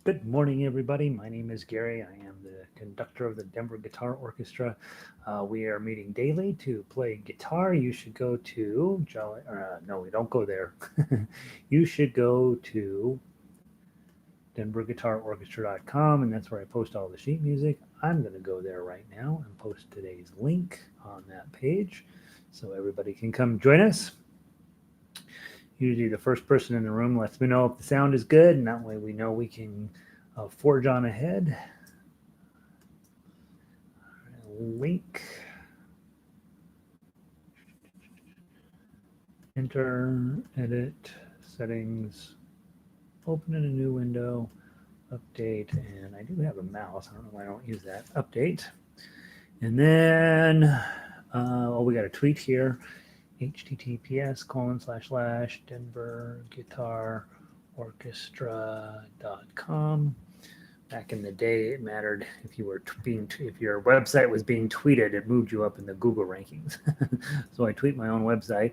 Good morning, everybody. My name is Gary. I am the conductor of the Denver Guitar Orchestra. We are meeting daily to play guitar. You should go to Jolly. No, we don't go there. You should go to denverguitarorchestra.com, and that's where I post all the sheet music. I'm going to go there right now and post today's link on that page so everybody can come join us. Usually, the first person in the room lets me know if the sound is good, and that way we know we can forge on ahead. Link. Enter, edit, settings, open in a new window, update, and I do have a mouse. I don't know why I don't use that. Update. And then, we got a tweet here. https:// denverguitarorchestra.com. Back in the day, it mattered if you were if your website was being tweeted, it moved you up in the Google rankings. So I tweet my own website.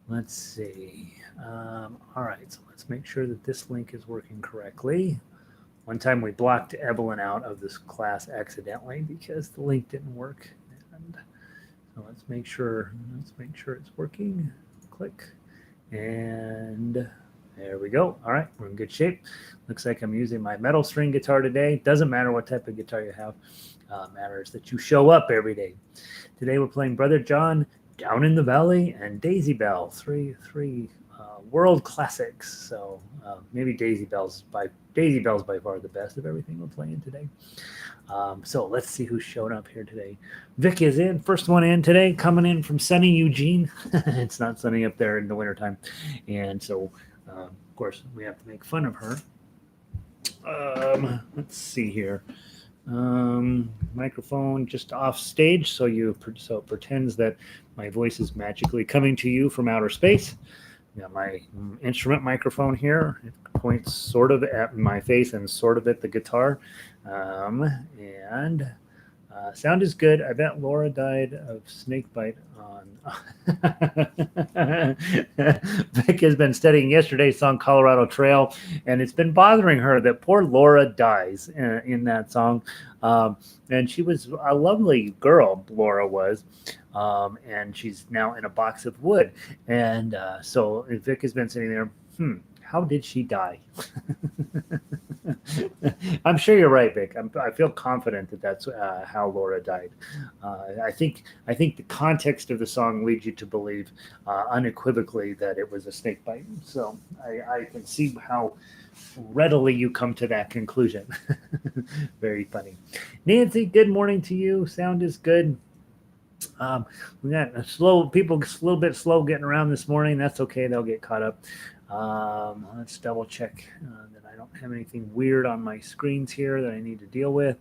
Let's see. All right, so let's make sure that this link is working correctly. One time we blocked Evelyn out of this class accidentally because the link didn't work. And so let's make sure it's working. Click, and there we go. All right, we're in good shape. Looks like I'm using my metal string guitar today. Doesn't matter what type of guitar you have. Matters that you show up every day. Today we're playing Brother John, Down in the Valley, and Daisy Bell. Three world classics. So maybe Daisy Bell's by far the best of everything we're playing today. So let's see who's showing up here today. Vic is in, first one in today, coming in from sunny Eugene. It's not sunny up there in the wintertime. And so, of course, we have to make fun of her. Let's see here. Microphone just off stage, so it pretends that my voice is magically coming to you from outer space. Got my instrument microphone here. It points sort of at my face and sort of at the guitar. And sound is good. I bet Laura died of snake bite on. Vic has been studying yesterday's song, Colorado Trail, and it's been bothering her that poor Laura dies in that song. And she was a lovely girl, Laura was. And she's now in a box of wood. And so Vic has been sitting there, how did she die? I'm sure you're right, Vic. I feel confident that that's how Laura died. I think the context of the song leads you to believe unequivocally that it was a snake bite. So I can see how readily you come to that conclusion. Very funny. Nancy, good morning to you. Sound is good. We got people a little bit slow getting around this morning. That's okay. They'll get caught up. Let's double check that I don't have anything weird on my screens here that I need to deal with.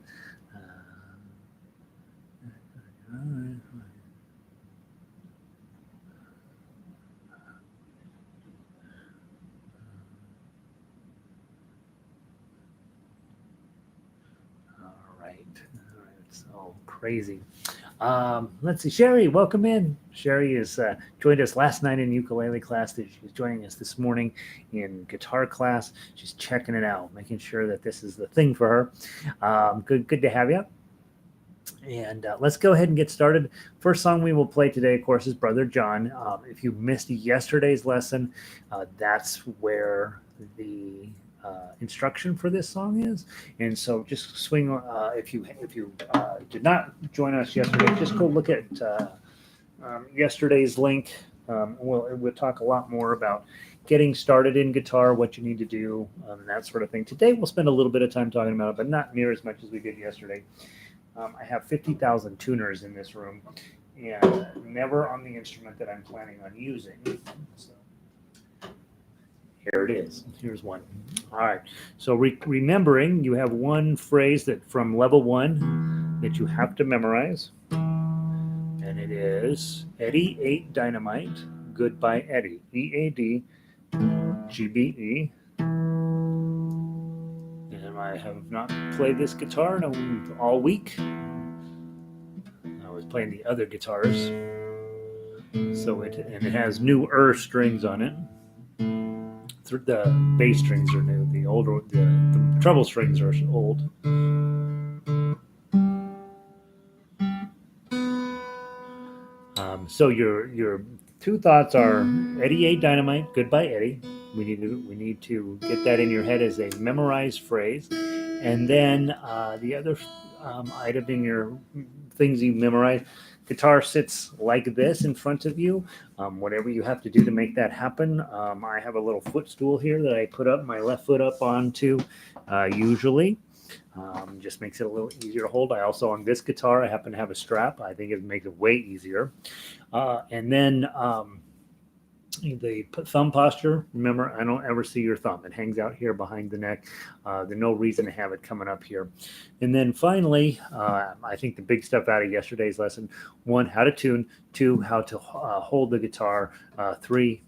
All right. So crazy. Let's see. Sherry, welcome in. Sherry has joined us last night in ukulele class. She's joining us this morning in guitar class. She's checking it out, making sure that this is the thing for her. Good to have you. And let's go ahead and get started. First song we will play today, of course, is Brother John. If you missed yesterday's lesson, that's where the instruction for this song is. And so just swing. If you did not join us yesterday, just go look at yesterday's link. We'll talk a lot more about getting started in guitar, what you need to do, and that sort of thing. Today we'll spend a little bit of time talking about it, but not near as much as we did yesterday. I have 50,000 tuners in this room, and never on the instrument that I'm planning on using. So here it is. Here's one. All right. So remembering, you have one phrase that from level 1 that you have to memorize, and it is Eddie ate dynamite. Goodbye, Eddie. EADGBE. And I have not played this guitar all week. I was playing the other guitars. So it has newer strings on it. the bass strings are new. The treble strings are old. So your two thoughts are Eddie A. Dynamite, Goodbye Eddie. We need to get that in your head as a memorized phrase, and then the other item in your things you memorize. Guitar sits like this in front of you. Whatever you have to do to make that happen. I have a little footstool here that I put up my left foot up onto usually. Just makes it a little easier to hold. I also, on this guitar, I happen to have a strap. I think it makes it way easier. And then the thumb posture, remember, I don't ever see your thumb. It hangs out here behind the neck. There's no reason to have it coming up here. And then finally, I think the big stuff out of yesterday's lesson, 1, how to tune, 2, how to hold the guitar, 3,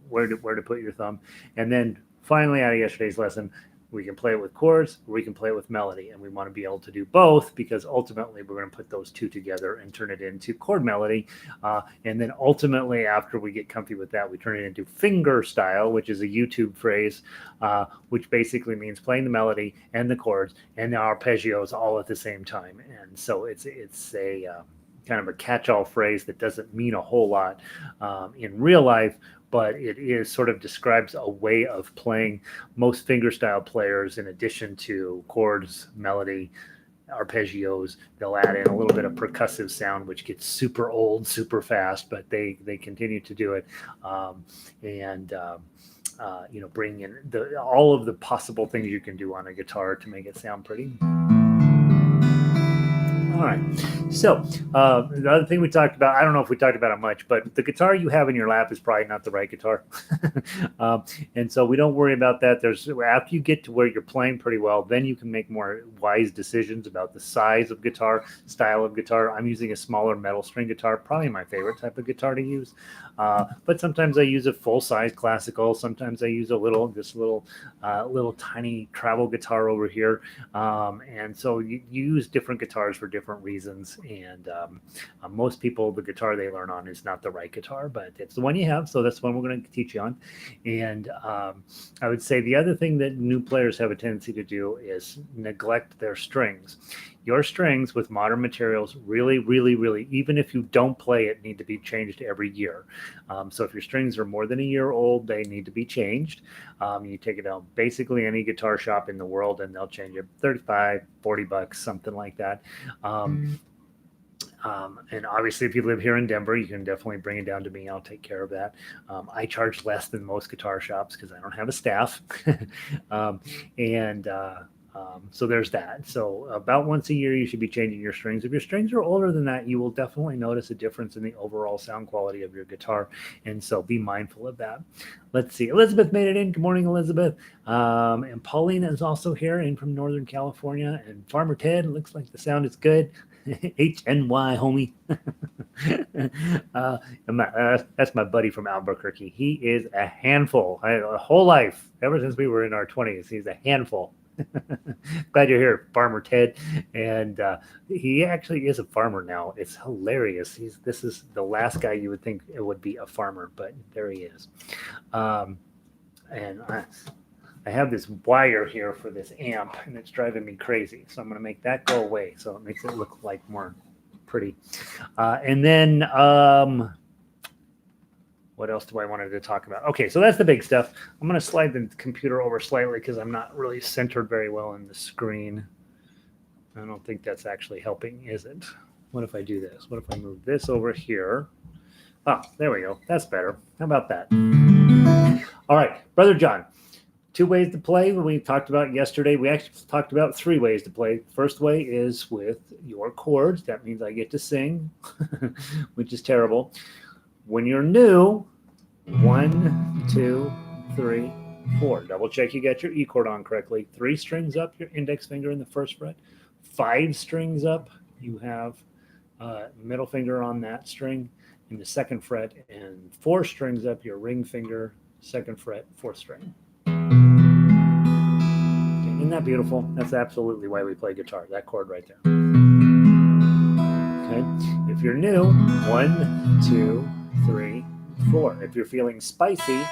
where to put your thumb. And then finally out of yesterday's lesson, we can play it with chords, or we can play it with melody, and we want to be able to do both because ultimately we're going to put those two together and turn it into chord melody. And then ultimately, after we get comfy with that, we turn it into finger style, which is a YouTube phrase, which basically means playing the melody and the chords and the arpeggios all at the same time. And so it's a kind of a catch-all phrase that doesn't mean a whole lot in real life, but it is sort of describes a way of playing. Most fingerstyle players, in addition to chords, melody, arpeggios, they'll add in a little bit of percussive sound, which gets super old, super fast, but they continue to do it. Bring in all of the possible things you can do on a guitar to make it sound pretty. All right. So the other thing we talked about, I don't know if we talked about it much, but the guitar you have in your lap is probably not the right guitar. And so we don't worry about that. After you get to where you're playing pretty well, then you can make more wise decisions about the size of guitar, style of guitar. I'm using a smaller metal string guitar, probably my favorite type of guitar to use. But sometimes I use a full-size classical. Sometimes I use this little tiny travel guitar over here. And so you use different guitars for different reasons. And most people, the guitar they learn on is not the right guitar, but it's the one you have. So that's the one we're going to teach you on. And I would say the other thing that new players have a tendency to do is neglect their strings. Your strings with modern materials really, really, really, even if you don't play it, need to be changed every year. So if your strings are more than a year old, they need to be changed. You take it out basically any guitar shop in the world and they'll change it $35, $40, something like that. And obviously, if you live here in Denver, you can definitely bring it down to me. I'll take care of that. I charge less than most guitar shops because I don't have a staff. So there's that. So about once a year, you should be changing your strings. If your strings are older than that, you will definitely notice a difference in the overall sound quality of your guitar. And so be mindful of that. Let's see. Elizabeth made it in. Good morning, Elizabeth. And Pauline is also here and from Northern California. And Farmer Ted, looks like the sound is good. HNY, homie. That's my buddy from Albuquerque. He is a handful. A whole life, ever since we were in our 20s, he's a handful. Glad you're here, Farmer Ted. And he actually is a farmer now. It's hilarious. This is the last guy you would think it would be a farmer, but there he is. And I have this wire here for this amp, and it's driving me crazy. So I'm going to make that go away so it makes it look like more pretty. And then what else do I wanted to talk about? Okay, so that's the big stuff. I'm going to slide the computer over slightly because I'm not really centered very well in the screen. I don't think that's actually helping, is it? What if I do this? What if I move this over here? Oh, there we go. That's better. How about that? All right, Brother John. 2 ways to play we talked about yesterday. We actually talked about 3 ways to play. First way is with your chords. That means I get to sing, which is terrible. When you're new, 1, 2, 3, 4. Double check you got your E chord on correctly. 3 strings up, your index finger in the first fret. 5 strings up, you have middle finger on that string in the second fret. And 4 strings up, your ring finger, second fret, 4th string. Isn't that beautiful? That's absolutely why we play guitar, that chord right there. Okay, if you're new, 1, 2, 3, 4. If you're feeling spicy,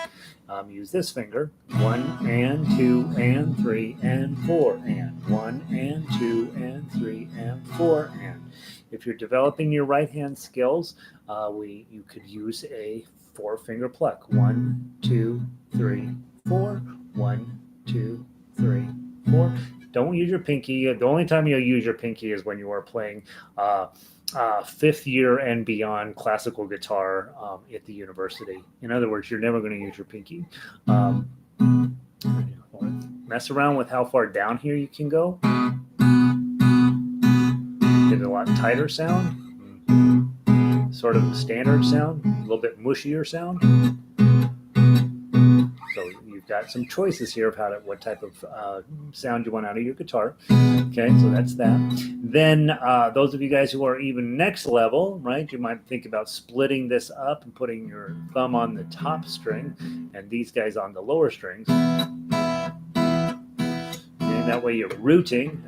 use this finger. 1 and 2 and 3 and 4 and 1 and 2 and 3 and 4 and. If you're developing your right hand skills, you could use a 4-finger pluck. 1, 2, 3, 4. 1, 2, 3, 4. Don't use your pinky. The only time you'll use your pinky is when you are playing 5th year and beyond classical guitar at the university. In other words, you're never going to use your pinky. Mess around with how far down here you can go. Get a lot tighter sound. Sort of standard sound. A little bit mushier sound. So you've got some choices here of what type of sound you want out of your guitar. Okay, so that's that. Then those of you guys who are even next level, right, you might think about splitting this up and putting your thumb on the top string and these guys on the lower strings. And that way you're rooting.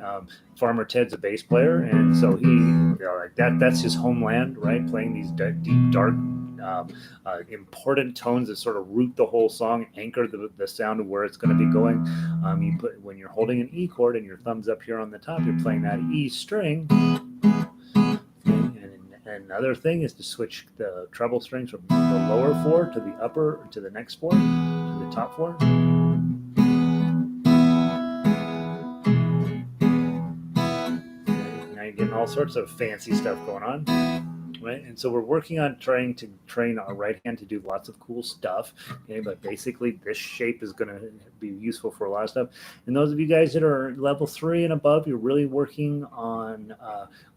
Farmer Ted's a bass player, and so that's his homeland, right? Playing these deep, dark, important tones that sort of root the whole song, anchor the sound of where it's going to be going. When you're holding an E chord and your thumb's up here on the top, you're playing that E string. And another thing is to switch the treble strings from the lower 4 to the next 4, to the top 4. Now you're getting all sorts of fancy stuff going on. Right? And so we're working on trying to train our right hand to do lots of cool stuff. Okay, but basically this shape is going to be useful for a lot of stuff. And those of you guys that are level 3 and above, you're really working on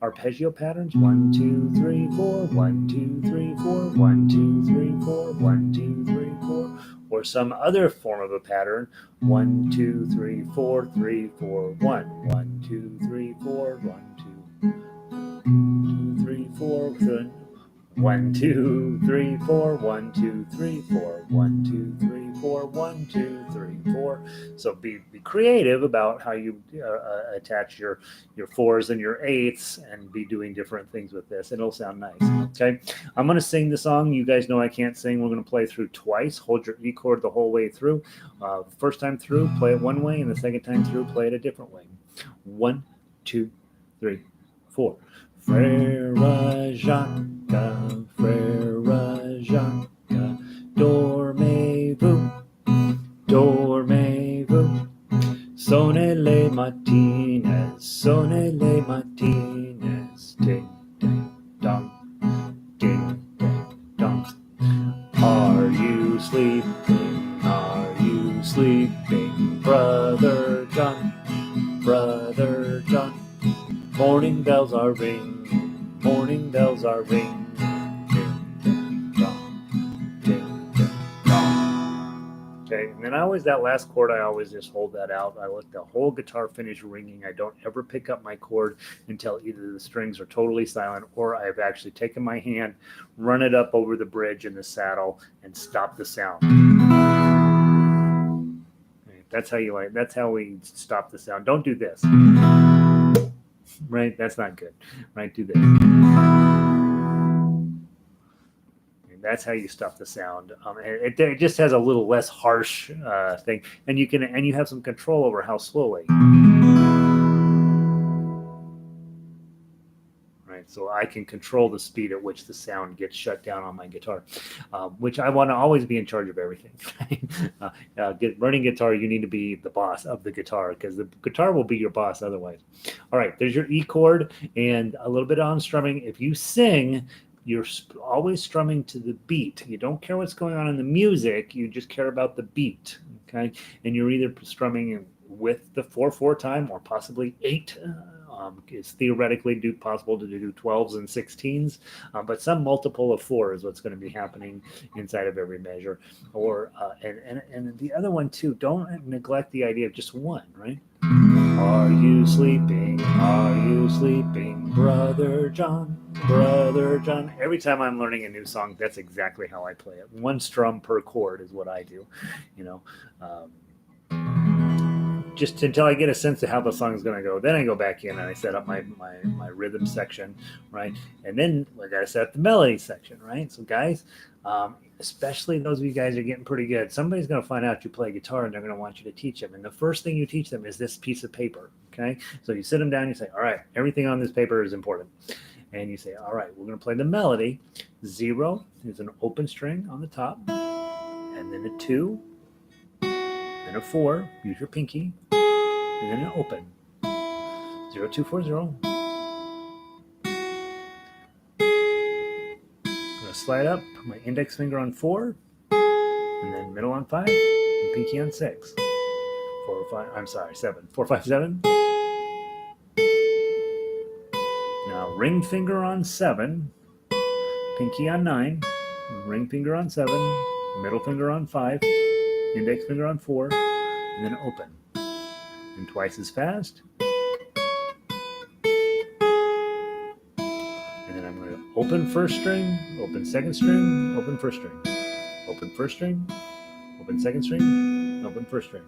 arpeggio patterns. 1, 2, 3, 4. 1, 2, 3, 4. 1, 2, 3, 4. 1, 2, 3, 4. Or some other form of a pattern. 1, 2, 3, 4. 3, 4, 1. 1, 2, 3, 4. 1, 2, 3, 4. 1, 2, 3, 4. 1, 2, 3, 4. 1, 2, 3, 4. 1, 2, 3, 4. So be creative about how you attach your 4s and your 8s, and be doing different things with this. It'll sound nice. Okay, I'm going to sing the song. You guys know I can't sing. We're going to play through twice. Hold your E chord the whole way through. First time through, play it one way, and the second time through, play it a different way. 1, 2, 3, 4. Frère Jacques, Frère Jacques, dormez-vous, dormez-vous. Sonnez les matines, sonnez les matines. Ding, ding, dong, ding, ding, dong. Are you sleeping? Are you sleeping, Brother John? Brother John. Morning bells are ringing, morning bells are ringing. Ding, ding, dong, ding, ding, dong. Okay, and then that last chord, I always just hold that out. I let the whole guitar finish ringing. I don't ever pick up my chord until either the strings are totally silent or I've actually taken my hand, run it up over the bridge in the saddle, and stop the sound. Okay, that's how we stop the sound. Don't do this. Right, that's not good. Right, do this. And that's how you stop the sound. It just has a little less harsh thing, and you have some control over how slowly. Right, so I can control the speed at which the sound gets shut down on my guitar, which I want to always be in charge of everything. Learning guitar, you need to be the boss of the guitar, because the guitar will be your boss otherwise. All right, there's your E chord and a little bit on strumming. If you sing, you're always strumming to the beat. You don't care what's going on in the music. You just care about the beat. Okay, and you're either strumming with the 4/4 time or possibly 8. It's theoretically possible to do 12s and 16s, but some multiple of 4 is what's going to be happening inside of every measure. Or and the other one too, don't neglect the idea of just 1, right? Are you sleeping? Are you sleeping, Brother John? Brother John. Every time I'm learning a new song, that's exactly how I play it. 1 strum per chord is what I do, just until I get a sense of how the song is going to go. Then I go back in and I set up my rhythm section, right? And then I got to set up the melody section, right? So guys, especially those of you guys who are getting pretty good, somebody's going to find out you play guitar and they're going to want you to teach them. And the first thing you teach them is this piece of paper. Okay. So you sit them down, you say, all right, everything on this paper is important. And you say, all right, we're going to play the melody. 0 is an open string on the top, and then a 2, then a 4, use your pinky, and then an open. 0, 2, 4, 0. I'm going to slide up, put my index finger on 4, and then middle on 5, and pinky on 6. 4, 5, I'm sorry, 7. 4, 5, 7. Now ring finger on 7, pinky on 9, ring finger on 7, middle finger on 5, index finger on 4, and then open. And twice as fast. And then I'm going to open first string, open second string, open first string, open first string, open second string, open first string.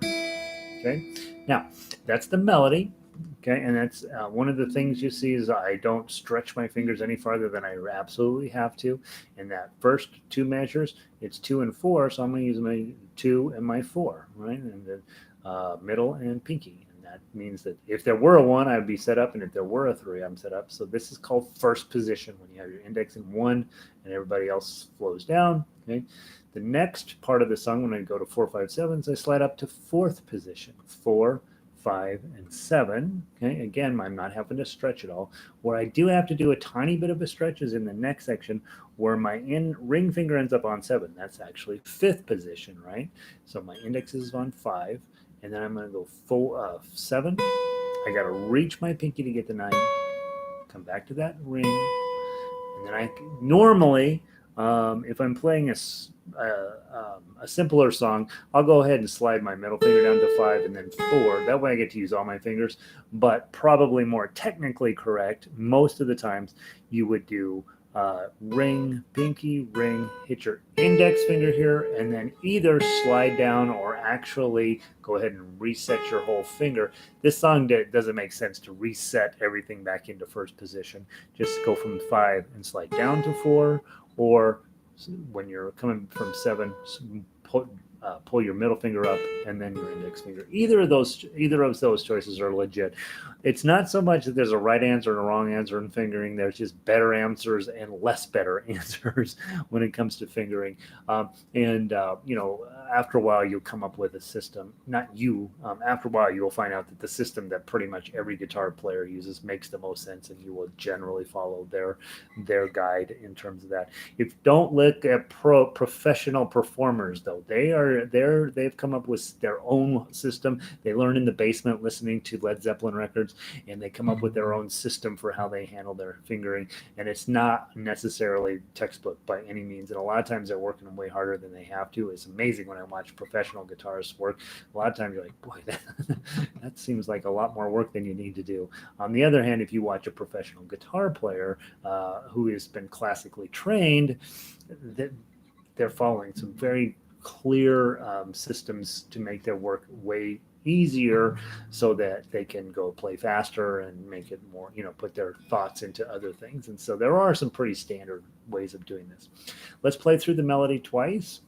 Okay, now that's the melody. Okay, and that's one of the things you see is I don't stretch my fingers any farther than I absolutely have to. In that first 2 measures, it's 2 and 4, so I'm going to use my 2 and my 4, right? And then middle and pinky. And that means that if there were a 1, I would be set up, and if there were a 3, I'm set up. So this is called first position, when you have your index in 1 and everybody else flows down. Okay. The next part of the song, when I go to 4, 5, 7s, I slide up to 4th position. 4, 5, and 7. Okay, again, I'm not having to stretch at all. Where I do have to do a tiny bit of a stretch is in the next section, where my ring finger ends up on 7. That's actually 5th position, right? So my index is on 5, and then I'm going to go 7. I got to reach my pinky to get the 9. Come back to that ring, and then I normally, if I'm playing a simpler song, I'll go ahead and slide my middle finger down to 5 and then 4. That way I get to use all my fingers. But probably more technically correct, most of the times you would do ring, pinky, ring, hit your index finger here, and then either slide down or actually go ahead and reset your whole finger. This song doesn't make sense to reset everything back into first position. Just go from 5 and slide down to 4, or when you're coming from 7, pull your middle finger up and then your index finger. Either of those choices are legit. It's not so much that there's a right answer and a wrong answer in fingering. There's just better answers and less better answers when it comes to fingering. After a while, you'll come up with a system. Not you. After a while, you'll find out that the system that pretty much every guitar player uses makes the most sense, and you will generally follow their guide in terms of that. If don't look at professional performers, though, they've come up with their own system. They learn in the basement listening to Led Zeppelin records, and they come up with their own system for how they handle their fingering. And it's not necessarily textbook by any means. And a lot of times they're working way harder than they have to. It's amazing when I watch professional guitarists work. A lot of times you're like, boy, that seems like a lot more work than you need to do. On the other hand, if you watch a professional guitar player who has been classically trained, they're following some very clear systems to make their work way easier, so that they can go play faster and make it more, put their thoughts into other things. And so there are some pretty standard ways of doing this. Let's play through the melody twice.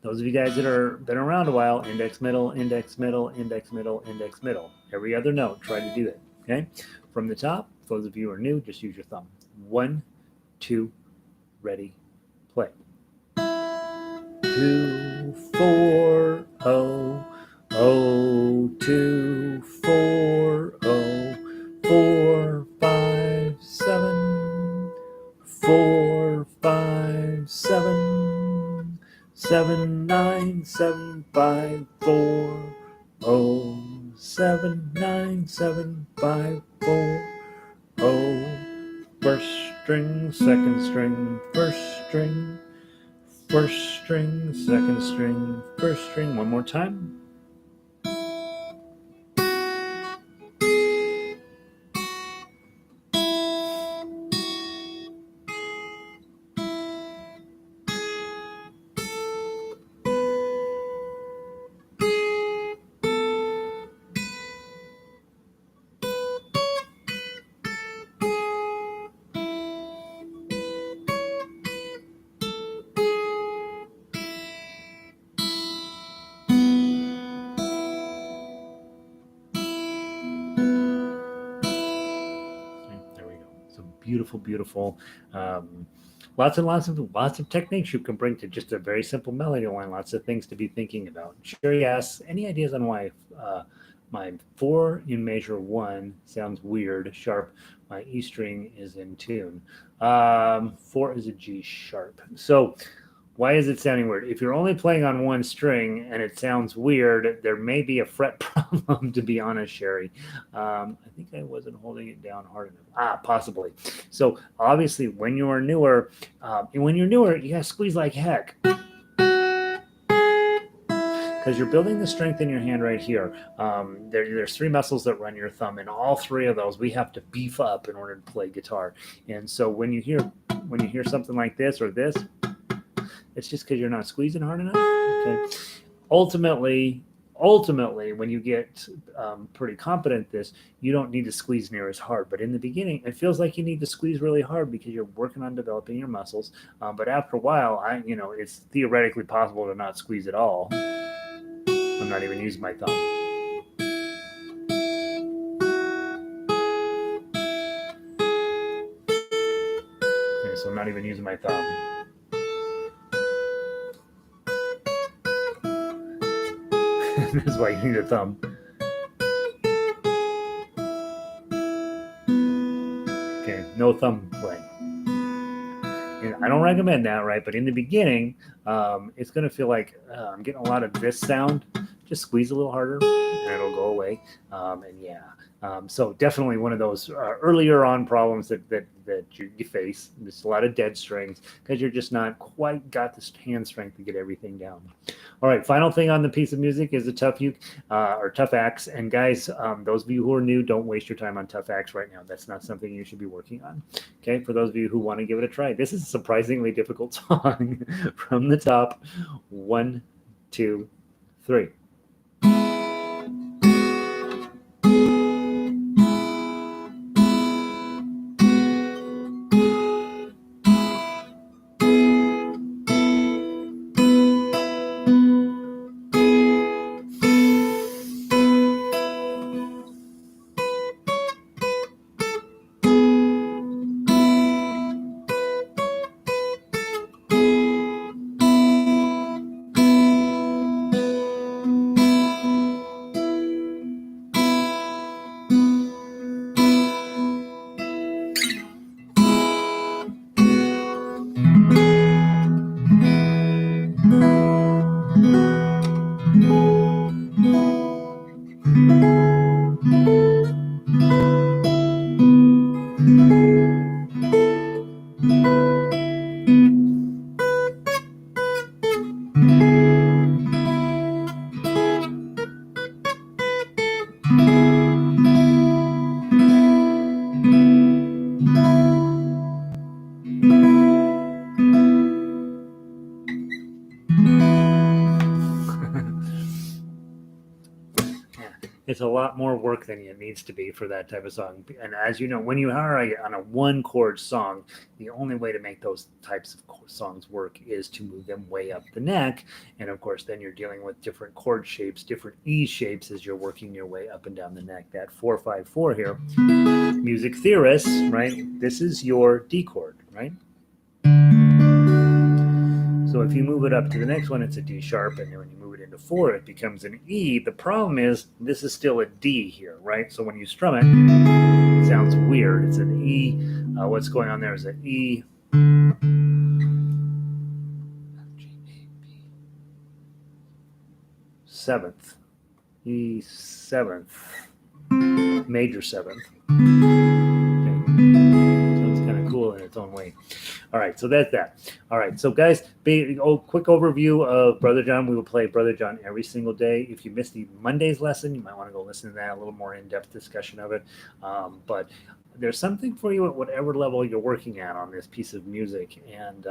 Those of you guys that are been around a while, index, middle, index, middle, index, middle, index, middle. Every other note, try to do that. Okay? From the top, for those of you who are new, just use your thumb. 1, 2, ready, play. 2, 4, 0, 0, 2, 4, 0, 4, 5, 7, 4, 5, 7, 7, 9, 7, 5, 4, 0, 7, 9, 7, 5, 4, 0. First string, second string, first string, first string, second string, first string. One more time. beautiful, beautiful. Lots and lots of techniques you can bring to just a very simple melody line. Lots of things to be thinking about. Sherry asks, any ideas on why my 4 in measure 1 sounds weird, sharp? My E string is in tune. 4 is a G sharp. So why is it sounding weird? If you're only playing on one string and it sounds weird, there may be a fret problem, to be honest, Sherry. I think I wasn't holding it down hard enough. Possibly. So obviously, when you're newer, you gotta squeeze like heck, because you're building the strength in your hand right here. There's 3 muscles that run your thumb, and all 3 of those we have to beef up in order to play guitar. And so when you hear something like this or this, it's just because you're not squeezing hard enough. Okay. Ultimately, when you get pretty competent at this, you don't need to squeeze near as hard. But in the beginning, it feels like you need to squeeze really hard because you're working on developing your muscles. But after a while, it's theoretically possible to not squeeze at all. I'm not even using my thumb. Okay, so I'm not even using my thumb. That's why you need a thumb. Okay, no thumb playing. And I don't recommend that, right? But in the beginning, it's going to feel like I'm getting a lot of this sound. Just squeeze a little harder, and it'll go away. So definitely one of those earlier on problems that you face. There's a lot of dead strings because you're just not quite got this hand strength to get everything down. All right, final thing on the piece of music is the tough uke or tough axe. And guys, those of you who are new, don't waste your time on tough axe right now. That's not something you should be working on. Okay, for those of you who want to give it a try, this is a surprisingly difficult song. From the top, 1, 2, 3. It's a lot more work than it needs to be for that type of song. And as you know, when you are on a 1-chord song, the only way to make those types of songs work is to move them way up the neck. And of course, then you're dealing with different chord shapes, different E shapes as you're working your way up and down the neck. That 4-5-4 here, music theorists, right? This is your D chord, right? So if you move it up to the next one, it's a D sharp, and then when you move it into 4, it becomes an E. The problem is this is still a D here, right? So when you strum it, it sounds weird. It's an E. What's going on there is an E. Seventh. E 7th. Major 7th. Okay. So it's kind of cool in its own way. All right, so that's that. All right, so guys, quick overview of Brother John. We will play Brother John every single day. If you missed the Monday's lesson, you might want to go listen to that, a little more in-depth discussion of it. But there's something for you at whatever level you're working at on this piece of music. And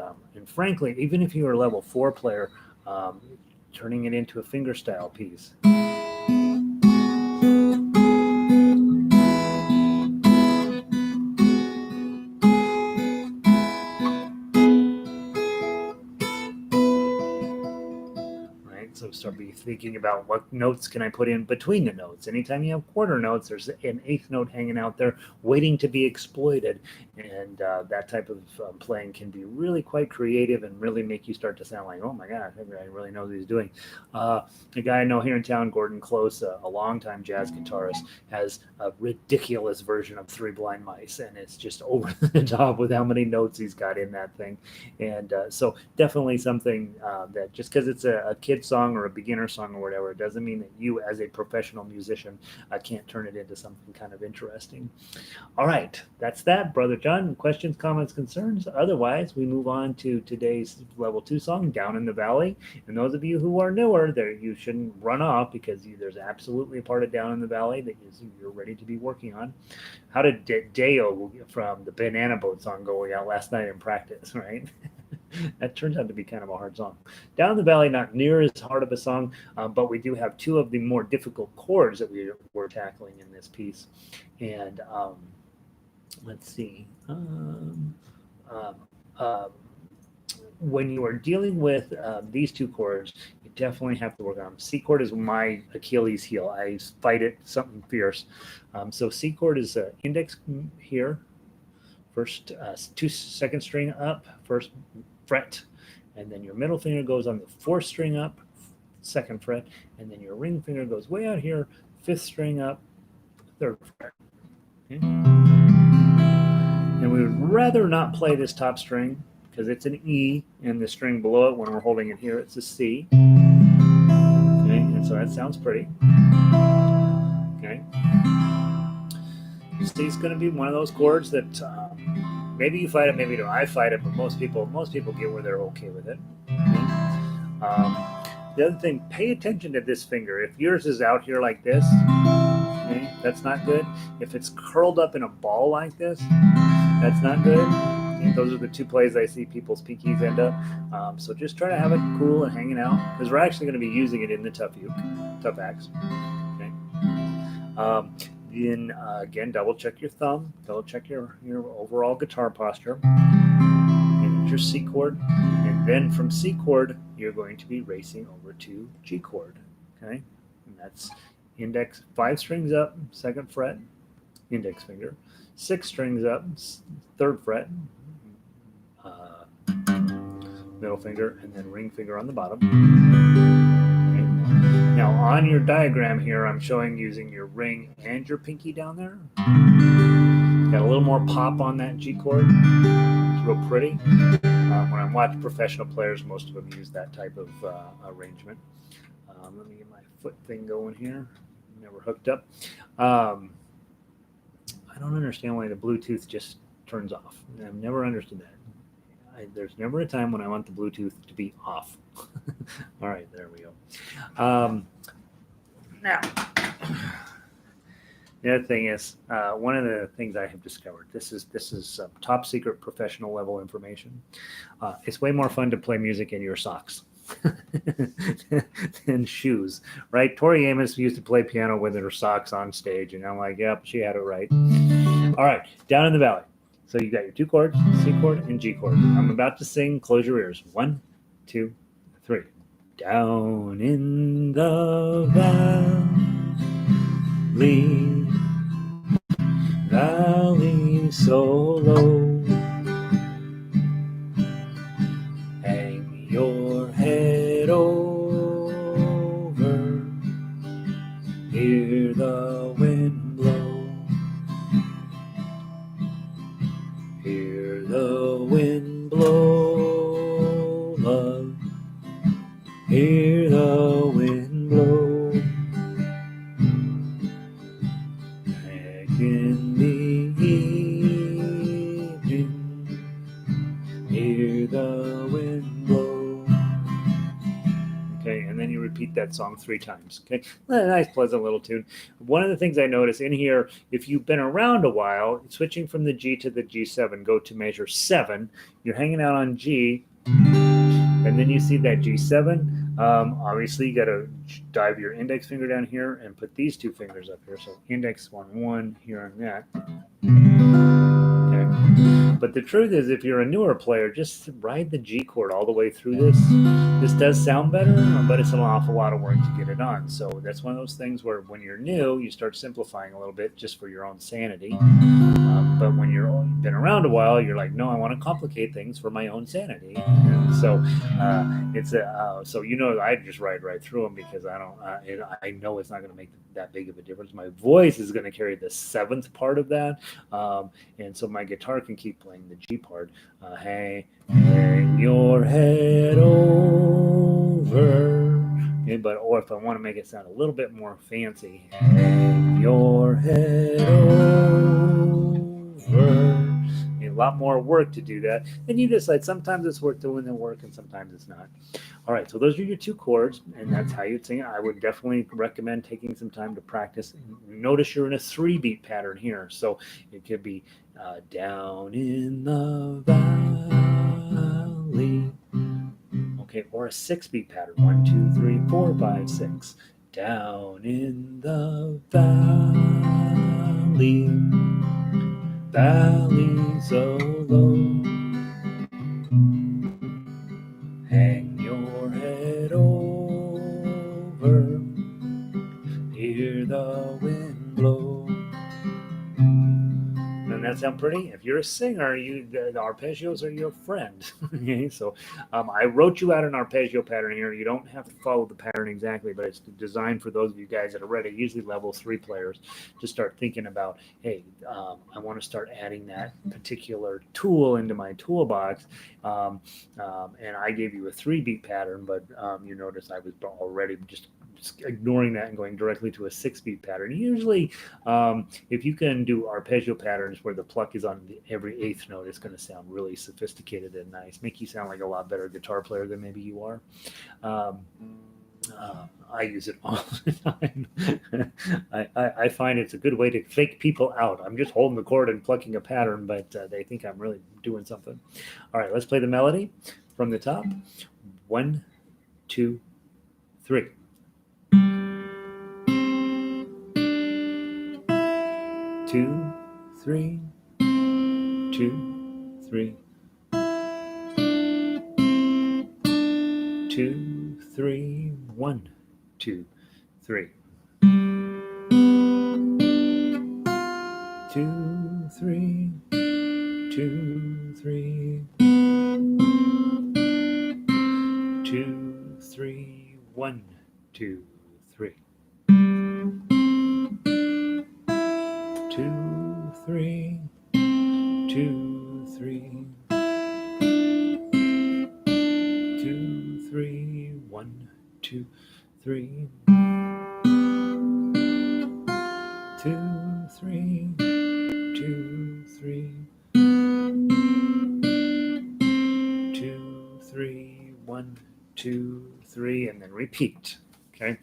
frankly, even if you're a level 4 player, turning it into a fingerstyle piece. start be thinking about what notes can I put in between the notes. Anytime you have quarter notes, there's an eighth note hanging out there waiting to be exploited. And that type of playing can be really quite creative and really make you start to sound like, oh my God, that guy really knows what he's doing. A guy I know here in town, Gordon Close, a longtime jazz guitarist, has a ridiculous version of Three Blind Mice, and it's just over the top with how many notes he's got in that thing. And so definitely something that just because it's a kid song or a beginner song or whatever, it doesn't mean that you as a professional musician can't turn it into something kind of interesting. All right, that's that, Brother John. Questions, comments, concerns? Otherwise, we move on to today's level 2 song, Down in the Valley. And those of you who are newer, there you shouldn't run off because there's absolutely a part of Down in the Valley that you're ready to be working on. How did Deo from the Banana Boat song go out last night in practice, right? That turns out to be kind of a hard song. Down in the Valley, not near as hard of a song, but we do have two of the more difficult chords that we're tackling in this piece. And let's see. When you are dealing with these two chords, you definitely have to work on them. C chord is my Achilles heel. I fight it something fierce. So C chord is index here, first second string up, first fret, and then your middle finger goes on the fourth string up, second fret, and then your ring finger goes way out here, fifth string up, third fret. Okay? And we would rather not play this top string because it's an E, and the string below it, when we're holding it here, it's a C. Okay, and so that sounds pretty. Okay. C is going to be one of those chords that maybe you fight it, maybe you don't. I fight it, but most people get where they're okay with it. Okay. The other thing, pay attention to this finger. If yours is out here like this, okay, that's not good. If it's curled up in a ball like this, that's not good. Okay, those are the two plays I see people's pinkies end up. So just try to have it cool and hanging out, because we're actually going to be using it in the tough axe. Okay. Then again, double check your thumb, double check your overall guitar posture. And your C chord, and then from C chord you're going to be racing over to G chord. Okay, and that's index 5 strings up, second fret, index finger, 6 strings up, third fret, middle finger, and then ring finger on the bottom. Okay. Now on your diagram here, I'm showing using your ring and your pinky down there. Got a little more pop on that G chord. It's real pretty. When I'm watching professional players, most of them use that type of arrangement. Let me get my foot thing going here. Never hooked up. I don't understand why the Bluetooth just turns off. I've never understood that. There's never a time when I want the Bluetooth to be off. All right, there we go. Now, the other thing is, one of the things I have discovered, this is top secret professional level information. It's way more fun to play music in your socks than shoes, right? Tori Amos used to play piano with her socks on stage, and I'm like, yep, she had it right. All right, Down in the Valley. So you got your two chords, C chord and G chord. I'm about to sing, close your ears. 1, 2, 3. Down in the valley so low, hang your head over, hear the wind blow, hear the wind blow, love, hear the wind blow. Back in the evening, hear the wind blow. Okay, and then you repeat that song 3 times. Okay, a nice, pleasant little tune. One of the things I notice in here, if you've been around a while, switching from the G to the G7, go to measure 7. You're hanging out on G, and then you see that G7. Obviously, you got to dive your index finger down here and put these 2 fingers up here. So index 1, 1 here on that. Okay. But the truth is, if you're a newer player, just ride the G chord all the way through this. This does sound better, but it's an awful lot of work to get it on. So that's one of those things where when you're new, you start simplifying a little bit just for your own sanity. But when you've been around a while, you're like, no, I want to complicate things for my own sanity. And so so I just ride right through them because I know it's not going to make that big of a difference. My voice is going to carry the seventh part of that, and so my guitar can keep playing the G part. Hang your head over. Or if I want to make it sound a little bit more fancy, hang your head over. A lot more work to do that. And you decide sometimes it's worth doing the work and sometimes it's not. All right, so those are your two chords, and that's how you'd sing it. I would definitely recommend taking some time to practice. Notice you're in a 3-beat pattern here, so it could be down in the valley. Okay, or a 6-beat pattern. 1, 2, 3, 4, 5, 6. Down in the valley, valley so low. Hang your head over, hear the wind blow. Doesn't that sound pretty? If you're a singer, the arpeggios are your friend. Okay, so I wrote you out an arpeggio pattern here. You don't have to follow the pattern exactly, but it's designed for those of you guys that are ready, usually level 3 players, to start thinking about, hey, I want to start adding that particular tool into my toolbox. And I gave you a 3-beat pattern, but you notice I was already just ignoring that and going directly to a 6-beat pattern. Usually, if you can do arpeggio patterns where the pluck is on every 8th note, it's going to sound really sophisticated and nice, make you sound like a lot better guitar player than maybe you are. I use it all the time. I find it's a good way to fake people out. I'm just holding the chord and plucking a pattern, but they think I'm really doing something. All right, let's play the melody from the top. 1, 2, 3. 2, 3, 2, 3. 2, 3, 1, 2, 3. 2, 3, 2, 3. 2, 3, 1, 2, 3. 2, 3, 2, 3. 2, 3, 1, 2, 3. 2, 3, 2, 3. 2, 3, 1, 2, 3, and then repeat. Okay,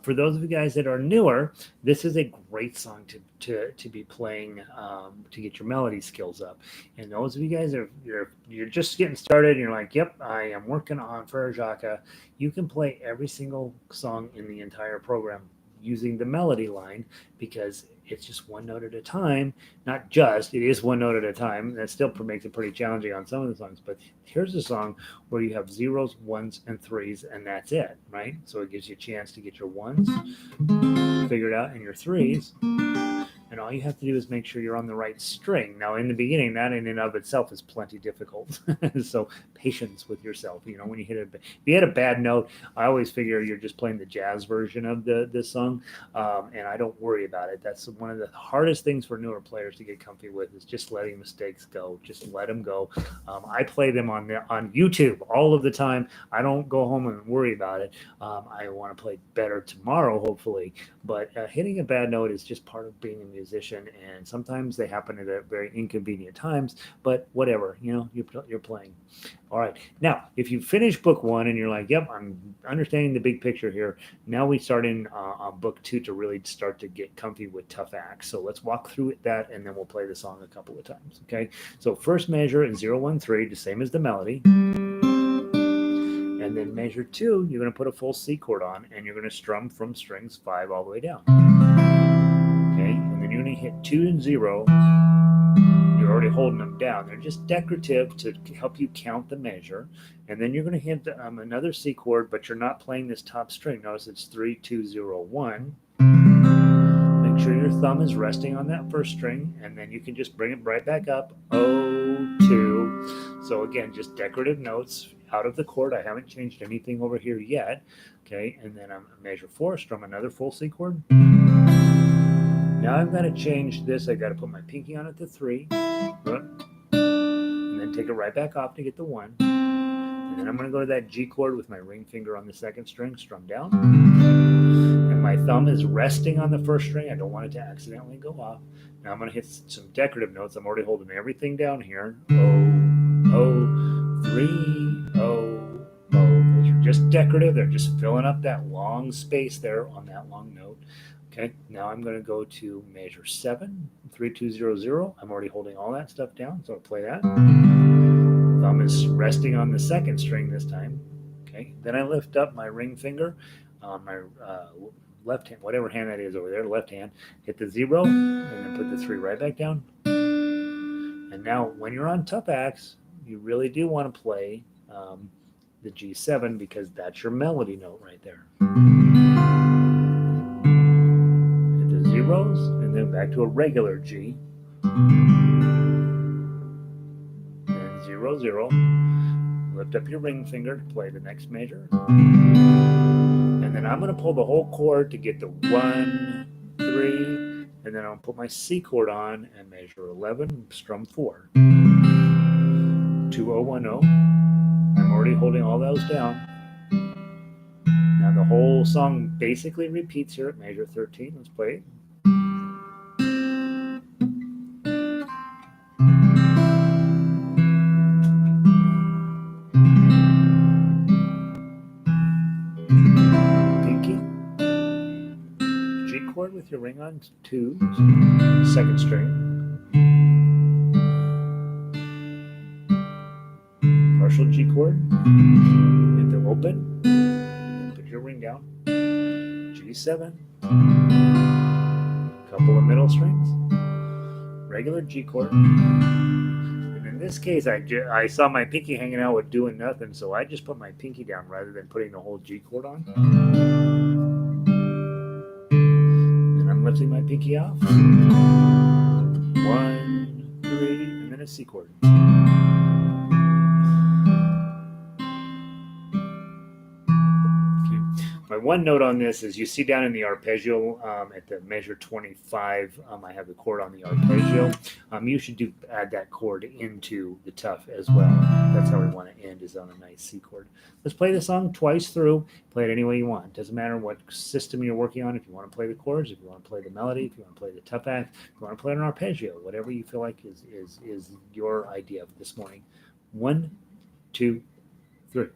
for those of you guys that are newer, this is a great song to be playing to get your melody skills up. And those of you guys you're just getting started, and you're like, yep, I am working on Frere Jacques. You can play every single song in the entire program using the melody line, because it's just one note at a time. Not just, it is one note at a time. That still makes it pretty challenging on some of the songs, but here's a song where you have 0s, 1s, and 3s, and that's it, right? So it gives you a chance to get your 1s figured out and your 3s. And all you have to do is make sure you're on the right string. Now, in the beginning, that in and of itself is plenty difficult. So patience with yourself. When you if you hit a bad note, I always figure you're just playing the jazz version of this song, and I don't worry about it. That's one of the hardest things for newer players to get comfy with, is just letting mistakes go. Just let them go. I play them on YouTube all of the time. I don't go home and worry about it. I want to play better tomorrow, hopefully. But hitting a bad note is just part of being a musician, and sometimes they happen at very inconvenient times, but whatever, you're playing. All right, now if you finish book 1 and you're like, yep, I'm understanding the big picture here, now we start in on book 2 to really start to get comfy with tough acts. So let's walk through that, and then we'll play the song a couple of times. Okay, so first measure in 0, 1, 3, the same as the melody. And then measure 2, you're going to put a full C chord on, and you're going to strum from strings 5 all the way down. Okay, and then you're going to hit 2 and 0. You're you're already holding them down. They're just decorative to help you count the measure. And then you're going to hit another C chord, but you're not playing this top string. Notice it's 3, 2, 0, 1. Make sure your thumb is resting on that first string, and then you can just bring it right back up. 0, 2. So again, just decorative notes out of the chord. I haven't changed anything over here yet. Okay, and then I'm measure 4, strum another full C chord. Now I've got to change this. I've got to put my pinky on at the 3, and then take it right back off to get the 1. And then I'm going to go to that G chord with my ring finger on the second string, strum down. And my thumb is resting on the first string. I don't want it to accidentally go off. Now I'm going to hit some decorative notes. I'm already holding everything down here. Oh, oh, 3, oh, oh. Those are just decorative. They're just filling up that long space there on that long note. Okay, now I'm going to go to measure 7, 3, 2, 0, 0. I'm already holding all that stuff down, so I'll play that. Thumb is resting on the second string this time. Okay, then I lift up my ring finger on my left hand, whatever hand that is over there, left hand, hit the 0, and then put the 3 right back down. And now when you're on tough axe, you really do want to play the G7 because that's your melody note right there. Hit the zeros, and then back to a regular G. And 0, 0. Lift up your ring finger to play the next measure. And then I'm going to pull the whole chord to get the 1, 3, and then I'll put my C chord on and measure 11, strum 4. 2, 0, 1, 0. I'm already holding all those down. Now the whole song basically repeats here at measure 13. Let's play it. Chord with your ring on 2, second string, partial G chord, hit the open, put your ring down, G7, couple of middle strings, regular G chord, and in this case I saw my pinky hanging out with doing nothing, so I just put my pinky down rather than putting the whole G chord on. Lifting my pinky off. 1, 3, and then a C chord. Okay. My one note on this is you see down in the arpeggio at the measure 25, I have the chord on the arpeggio. You should add that chord into the tough as well. That's how we want to end, is on a nice C chord. Let's play the song twice through. Play it any way you want. Doesn't matter what system you're working on. If you want to play the chords, if you want to play the melody, if you want to play the tough act, if you want to play an arpeggio, whatever you feel like is your idea of this morning. 1, 2, 3.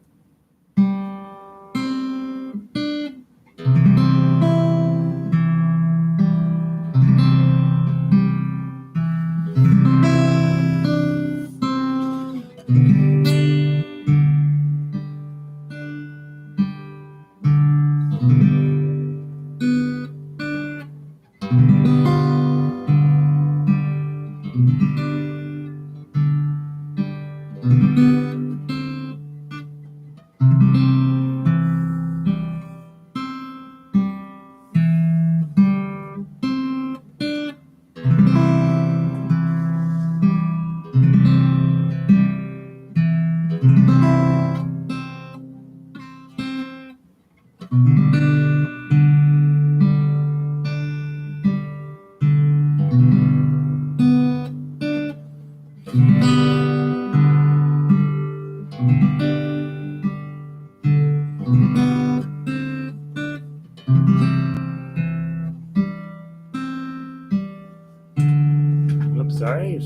Sorry,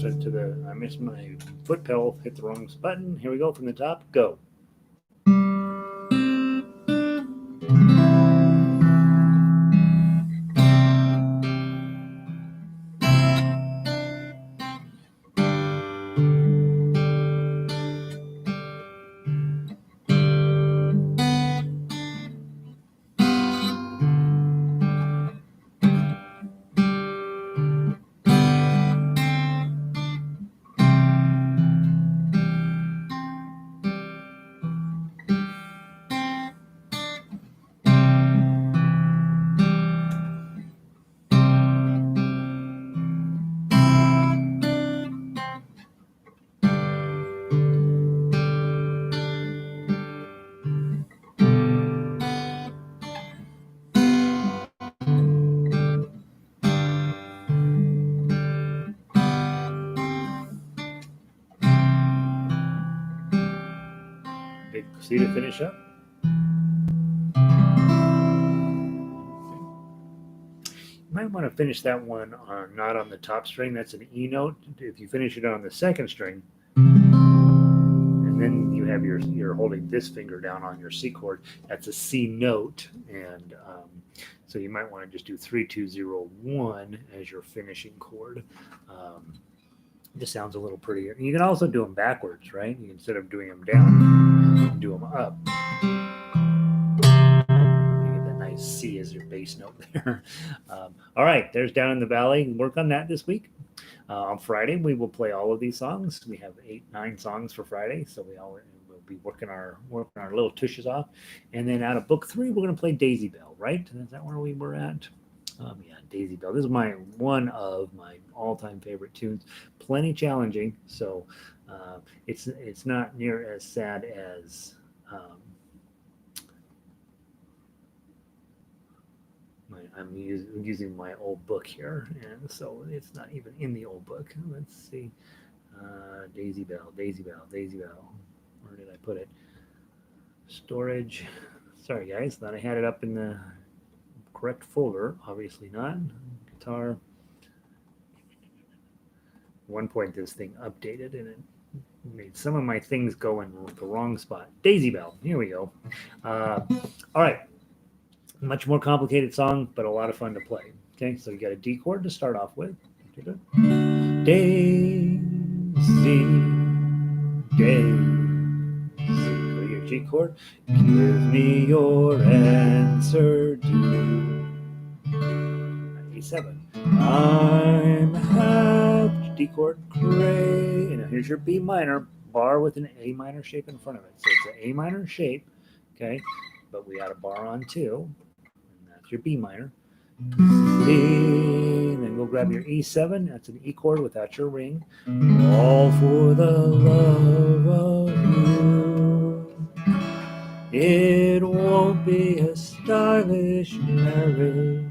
I missed my foot pedal, hit the wrong button. Here we go from the top, go. C to finish up. You might want to finish that one not on the top string. That's an E note. If you finish it on the second string, and then you have you're holding this finger down on your C chord, that's a C note, and so you might want to just do 3 2 0 1 as your finishing chord. Just sounds a little prettier. You can also do them backwards, right? Instead of doing them down, do them up. You get that nice C as your bass note there. All right, there's Down in the Valley. Work on that this week. On Friday, we will play all of these songs. We have 9 songs for Friday, so we'll be working our little tushes off. And then out of book 3, we're going to play Daisy Bell, right? Is that where we were at? Yeah, Daisy Bell. This is one of my all-time favorite tunes. Plenty challenging, so it's not near as sad as I'm using my old book here, and so it's not even in the old book. Let's see. Daisy Bell, Daisy Bell, Daisy Bell. Where did I put it? Storage. Sorry, guys. Thought I had it up in the correct folder. Obviously not. Guitar. At one point, this thing updated, and it made some of my things go in the wrong spot. Daisy Bell. Here we go. All right. Much more complicated song, but a lot of fun to play. Okay, so you got a D chord to start off with. Daisy, Daisy. Go to your G chord. Give me your answer due. A7. I'm happy. D chord. Great. And now here's your B minor bar with an A minor shape in front of it. So it's an A minor shape. Okay, but we got a bar on 2. Your B minor. Then go grab your E7. That's an E chord without your ring. All for the love of you. It won't be a stylish marriage.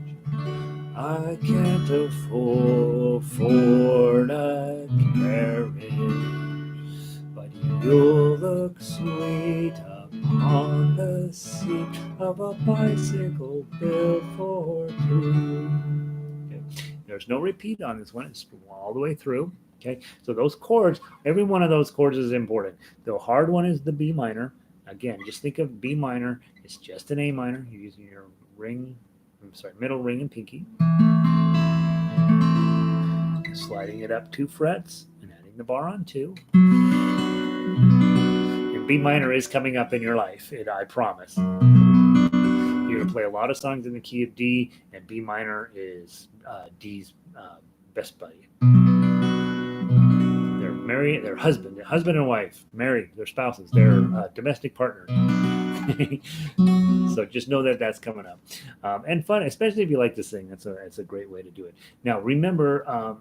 I can't afford a carriage. But you'll look sweet on the seat of a bicycle built for 2. Okay. There's no repeat on this one. It's all the way through. Okay. So those chords, every one of those chords is important. The hard one is the B minor. Again, just think of B minor. It's just an A minor. You're using your middle ring and pinky. Sliding it up 2 frets and adding the bar on 2. B minor is coming up in your life, I promise. You're going to play a lot of songs in the key of D, and B minor is D's best buddy. They're married, they're husband and wife, married, they're spouses, they're domestic partners. So just know that that's coming up. And fun, especially if you like to sing. That's a great way to do it. Now, remember,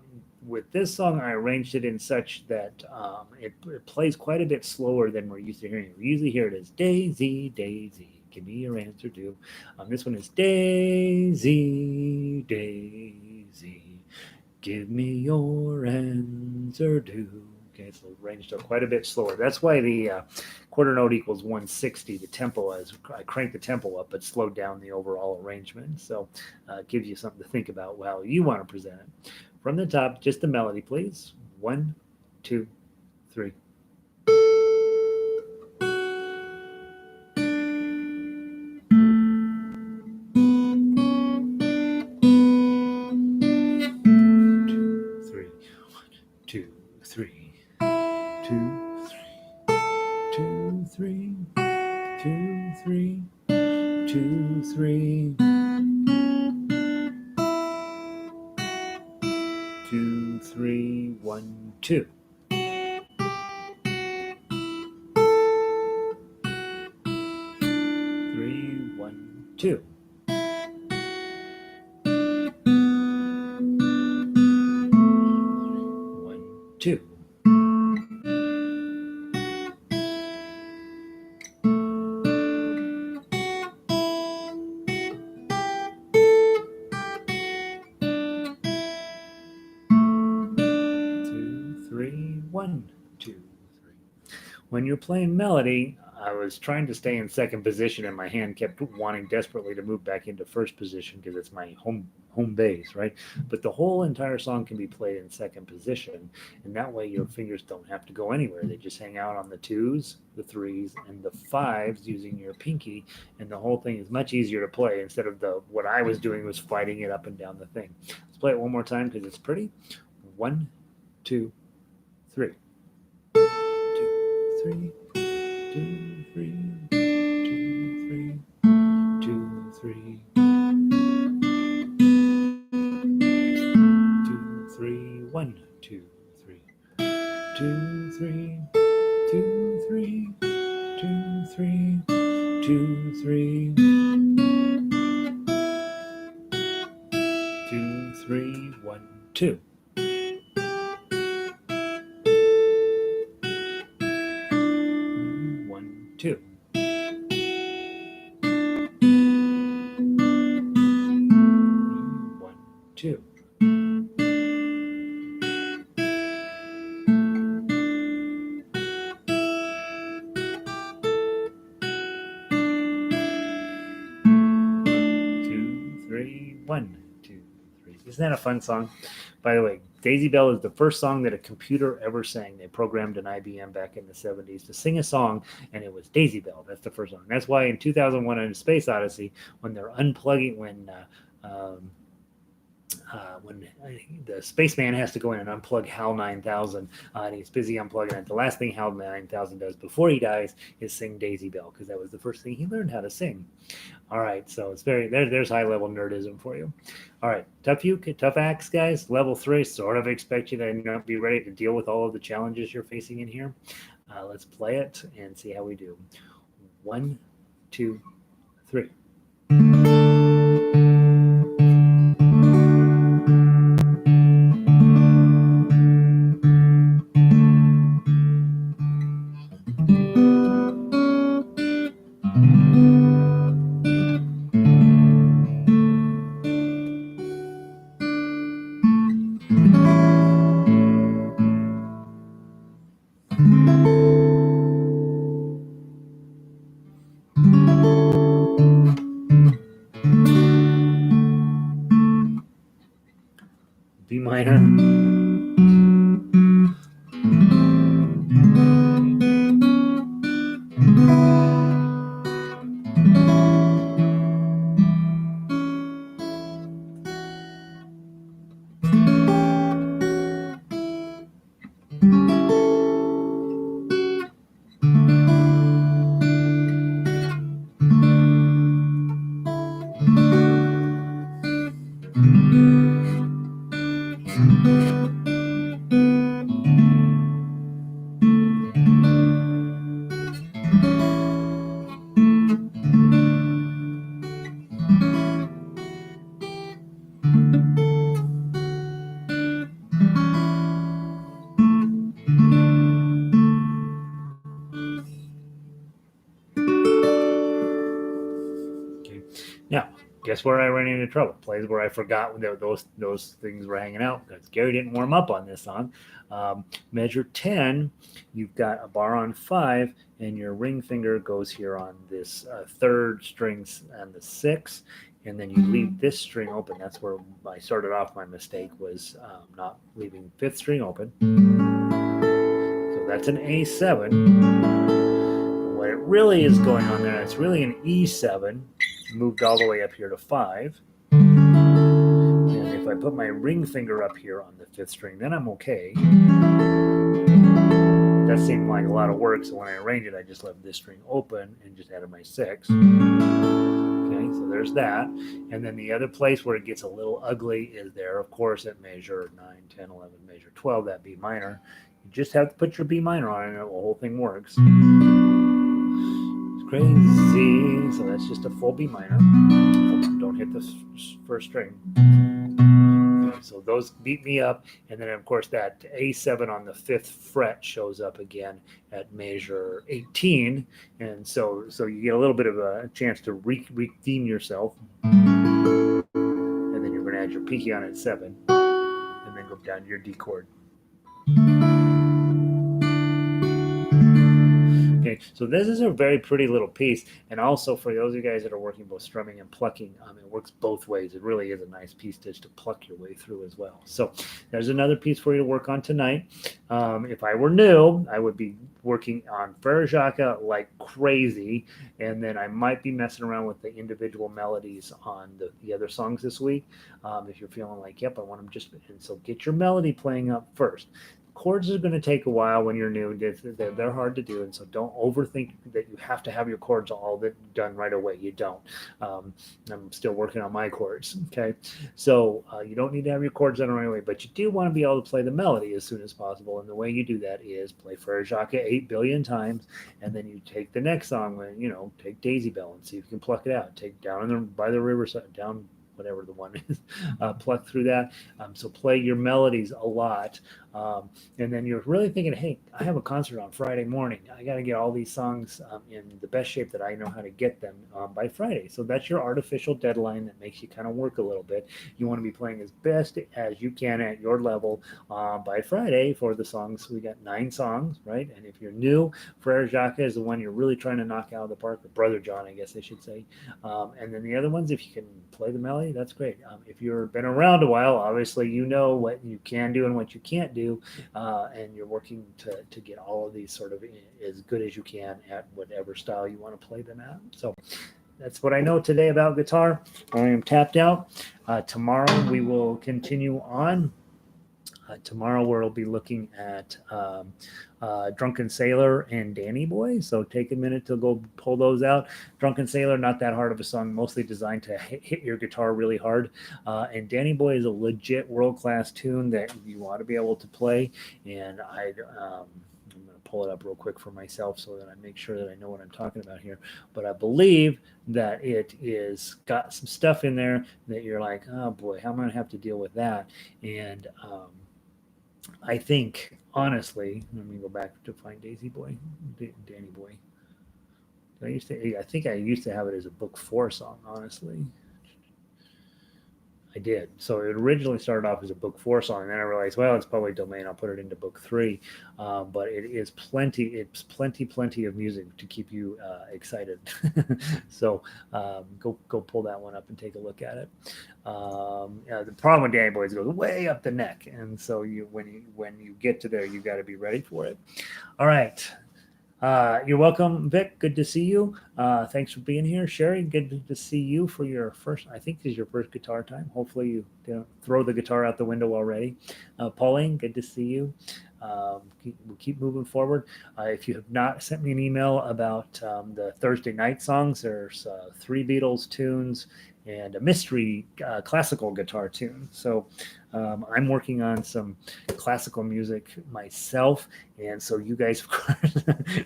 with this song, I arranged it in such that it plays quite a bit slower than we're used to hearing it. We usually hear it as Daisy, Daisy, give me your answer due. This one is Daisy, Daisy, give me your answer due. Okay, so arranged quite a bit slower. That's why the quarter note equals 160. The tempo, as I crank the tempo up, but slowed down the overall arrangement. So it gives you something to think about how you want to present it. From the top, just the melody, please. 1, 2, 3. Two. 3, 1, 2. 1, 2. 2, 3, 1, 2, 3. When you're playing melody, was trying to stay in second position, and my hand kept wanting desperately to move back into first position because it's my home base, right? But the whole entire song can be played in second position, and that way your fingers don't have to go anywhere. They just hang out on the twos, the threes, and the fives using your pinky, and the whole thing is much easier to play instead of what I was doing was fighting it up and down the thing. Let's play it one more time because it's pretty. 1, 2, 3. 2, 3. 2, 3. 2, 3. 2, 3. 2, 3. 1, 2, 3. 2, 3. 2, 3. 2, 3. 2, 3. 2, 3. 1, 2. 1, 2. 1, 2. 2, 3. 1, 2, 3. Isn't that a fun song? By the way, Daisy Bell is the first song that a computer ever sang. They programmed an IBM back in the 70s to sing a song, and it was Daisy Bell. That's the first song. That's why in 2001 in Space Odyssey, when they're unplugging, when the spaceman has to go in and unplug HAL 9000, and he's busy unplugging it. The last thing HAL 9000 does before he dies is sing Daisy Bell, because that was the first thing he learned how to sing. All right, so it's there's high level nerdism for you. All right, tough acts, guys. Level 3, sort of expect you to not be ready to deal with all of the challenges you're facing in here. Let's play it and see how we do. 1, 2, 3. B minor. Now, guess where I ran into trouble? Plays where I forgot those things were hanging out because Gary didn't warm up on this song. Measure 10, you've got a bar on 5, and your ring finger goes here on this third string and the 6, and then you leave this string open. That's where I started off. My mistake was not leaving 5th string open. So that's an A7. What it really is going on there, it's really an E7. Moved all the way up here to 5. And if I put my ring finger up here on the 5th string, then I'm okay. That seemed like a lot of work, so when I arranged it, I just left this string open and just added my 6. Okay, so there's that. And then the other place where it gets a little ugly is there, of course, at measure 9, 10, 11, measure 12, that B minor. You just have to put your B minor on it, and the whole thing works. Crazy. So that's just a full B minor. Don't hit the first string. So those beat me up, and then of course that A7 on the 5th fret shows up again at measure 18, and so you get a little bit of a chance to redeem yourself, and then you're going to add your pinky on at 7, and then go down to your D chord. Okay, anyway, so this is a very pretty little piece. And also for those of you guys that are working both strumming and plucking, it works both ways. It really is a nice piece to pluck your way through as well. So there's another piece for you to work on tonight. If I were new, I would be working on Frere Jacques like crazy, and then I might be messing around with the individual melodies on the other songs this week. If you're feeling like, yep, I want them just, and so get your melody playing up first. Chords are going to take a while when you're new. They're hard to do, and so don't overthink that you have to have your chords all done right away. You don't. I'm still working on my chords. Okay, so you don't need to have your chords done right away, but you do want to be able to play the melody as soon as possible. And the way you do that is play Frere Jacques 8 billion times, and then you take the next song, and take Daisy Bell and see if you can pluck it out. Take Down by the Riverside, down whatever the one is, pluck through that. So play your melodies a lot. And then you're really thinking, hey, I have a concert on Friday morning. I got to get all these songs in the best shape that I know how to get them by Friday. So that's your artificial deadline that makes you kind of work a little bit. You want to be playing as best as you can at your level by Friday for the songs. We got 9 songs, right? And if you're new, Frere Jacques is the one you're really trying to knock out of the park, or Brother John, I guess I should say. And then the other ones, if you can play the melody, that's great. If you've been around a while, obviously you know what you can do and what you can't do, and you're working to get all of these sort of as good as you can at whatever style you want to play them at. So that's what I know today about guitar. I am tapped out. Tomorrow we will continue on. Tomorrow we'll be looking at Drunken Sailor and Danny Boy. So take a minute to go pull those out. Drunken Sailor, not that hard of a song, mostly designed to hit your guitar really hard. And Danny Boy is a legit world-class tune that you want to be able to play. And I'm going to pull it up real quick for myself so that I make sure that I know what I'm talking about here. But I believe that it is got some stuff in there that you're like, oh boy, how am I going to have to deal with that? And I think, honestly, let me go back to find Daisy Boy, Danny Boy. I think I used to have it as a book 4 song, honestly. I did. So it originally started off as a book 4 song, and then I realized, well, it's public domain. I'll put it into book 3. But it is plenty. It's plenty of music to keep you excited. So go pull that one up and take a look at it. The problem with Danny Boy is it goes way up the neck, and so when you get to there, you got to be ready for it. All right. You're welcome, Vic. Good to see you. Thanks for being here. Sherry, good to see you for your first, I think this is your first guitar time. Hopefully you don't throw the guitar out the window already. Pauline, good to see you. We'll keep moving forward. If you have not sent me an email about the Thursday night songs, there's 3 Beatles tunes and a mystery classical guitar tune. So I'm working on some classical music myself, and so you guys, of course,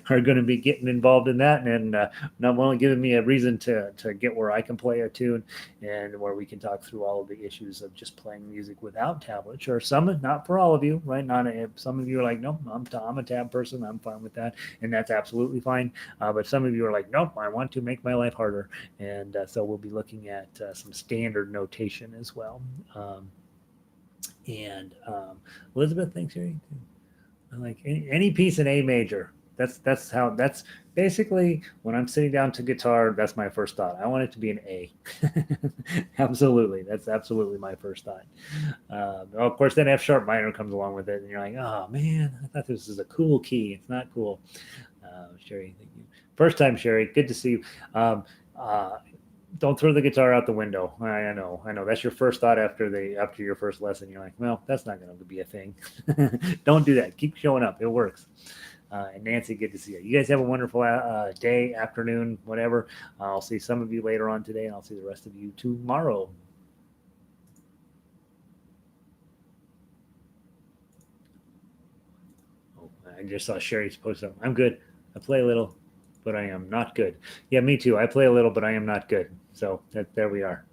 are going to be getting involved in that, and not only giving me a reason to get where I can play a tune and where we can talk through all of the issues of just playing music without tablets, or some, not for all of you, right? Some of you are like, nope, I'm a tab person, I'm fine with that, and that's absolutely fine. But some of you are like, nope, I want to make my life harder, and so we'll be looking at some standard notation as well. And Elizabeth, thanks, Harry. I like any piece in A major. That's basically when I'm sitting down to guitar. That's my first thought. I want it to be an A. Absolutely, that's absolutely my first thought. Of course, then F sharp minor comes along with it, and you're like, oh man, I thought this was a cool key. It's not cool. Sherry, thank you. First time, Sherry. Good to see you. Don't throw the guitar out the window. I know. That's your first thought after your first lesson. You're like, well, that's not going to be a thing. Don't do that. Keep showing up. It works. And Nancy, good to see you. You guys have a wonderful day, afternoon, whatever. I'll see some of you later on today, and I'll see the rest of you tomorrow. Oh, I just saw Sherry's post. I'm good. I play a little, but I am not good. Yeah, me too. I play a little, but I am not good. So there we are.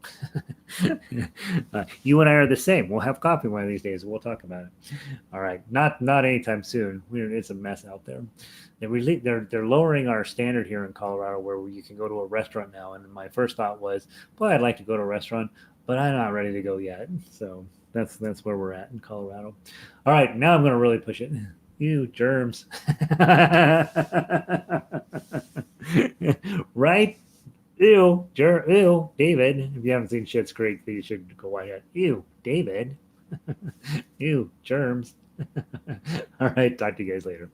You and I are the same. We'll have coffee one of these days. We'll talk about it. All right. Not anytime soon. It's a mess out there. They're lowering our standard here in Colorado, where you can go to a restaurant now. And my first thought was, boy, I'd like to go to a restaurant, but I'm not ready to go yet. So that's where we're at in Colorado. All right. Now I'm going to really push it. Ew, germs. Right? Ew, ew, David. If you haven't seen Schitt's Creek, you should go watch it. Ew, David. Ew, germs. All right, talk to you guys later.